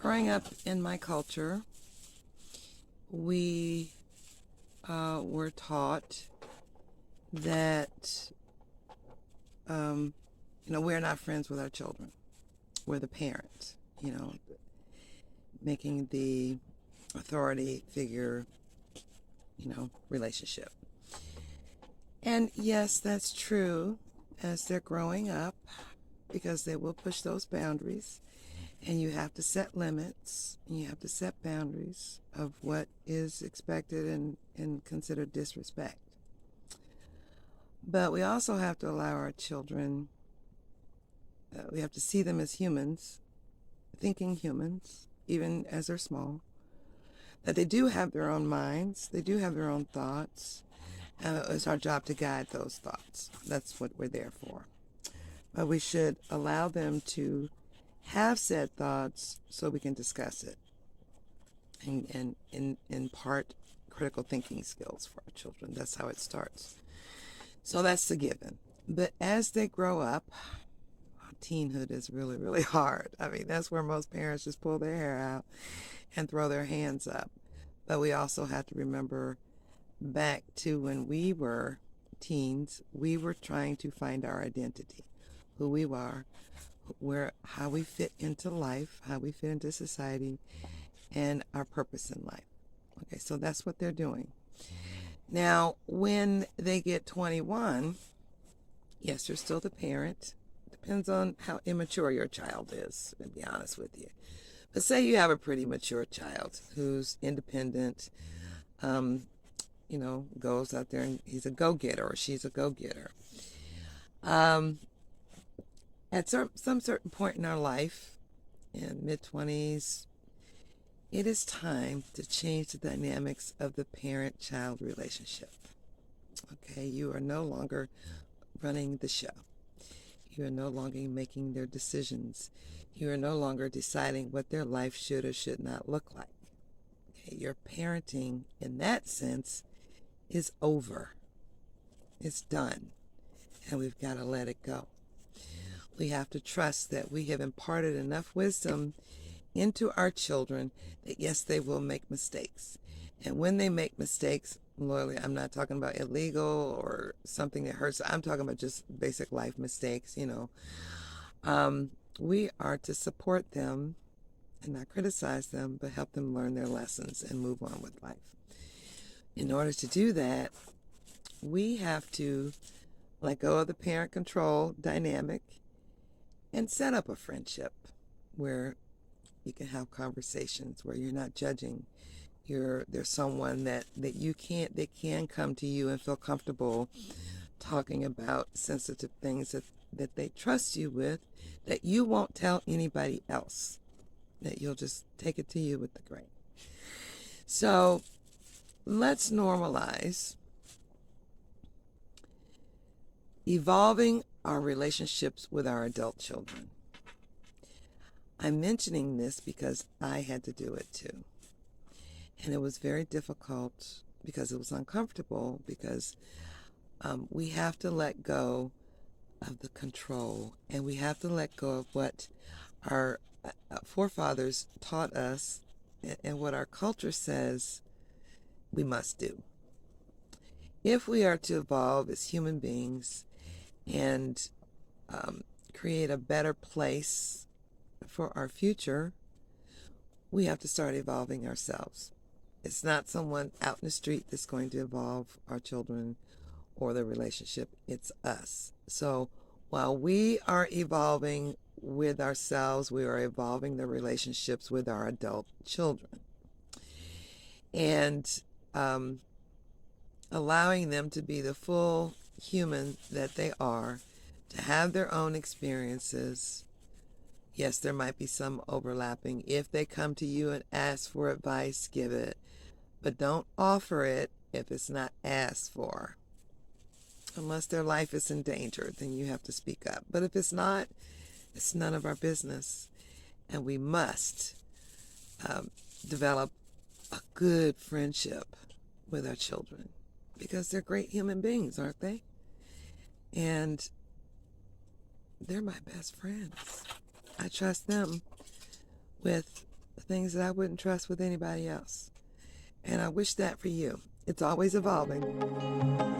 Growing up in my culture, we were taught that, we're not friends with our children. We're the parents, making the authority figure, relationship. And yes, that's true as they're growing up because they will push those boundaries. And you have to set limits, and you have to set boundaries of what is expected and considered disrespect. But we also have to allow our children, we have to see them as humans, thinking humans, even as they're small, that they do have their own minds, they do have their own thoughts, and it's our job to guide those thoughts. That's what we're there for. But we should allow them to have said thoughts so we can discuss it and impart critical thinking skills for our children. That's how it starts. So that's the given. But as they grow up, teenhood is really, really hard. I mean, that's where most parents just pull their hair out and throw their hands up. But we also have to remember back to when we were teens, we were trying to find our identity, who we are, how we fit into life, how we fit into society, and our purpose in life. Okay, so that's what they're doing. Now, when they get 21, yes, you're still the parent. Depends on how immature your child is, to be honest with you. But say you have a pretty mature child who's independent, goes out there and he's a go-getter or she's a go-getter. At some certain point in our life, in mid-20s, it is time to change the dynamics of the parent-child relationship. Okay, you are no longer running the show. You are no longer making their decisions. You are no longer deciding what their life should or should not look like. Okay, your parenting, in that sense, is over. It's done, and we've got to let it go. We have to trust that we have imparted enough wisdom into our children that yes, they will make mistakes. And when they make mistakes, loyally, I'm not talking about illegal or something that hurts. I'm talking about just basic life mistakes, We are to support them and not criticize them, but help them learn their lessons and move on with life. In order to do that, we have to let go of the parent control dynamic and set up a friendship where you can have conversations, where you're not judging. There's someone that they can come to you and feel comfortable talking about sensitive things that they trust you with, that you won't tell anybody else, that you'll just take it to you with the grain. So let's normalize evolving our relationships with our adult children. I'm mentioning this because I had to do it too. And it was very difficult because it was uncomfortable, because we have to let go of the control, and we have to let go of what our forefathers taught us and what our culture says we must do. If we are to evolve as human beings and create a better place for our future, we have to start evolving ourselves. It's not someone out in the street that's going to evolve our children or the relationship. It's us. So while we are evolving with ourselves, we are evolving the relationships with our adult children. And allowing them to be the full human that they are, to have their own experiences. Yes, there might be some overlapping. If they come to you and ask for advice, give it. But don't offer it if it's not asked for. Unless their life is in danger, then you have to speak up. But if it's not, it's none of our business. And we must develop a good friendship with our children, because they're great human beings, aren't they? And they're my best friends. I trust them with the things that I wouldn't trust with anybody else. And I wish that for you. It's always evolving.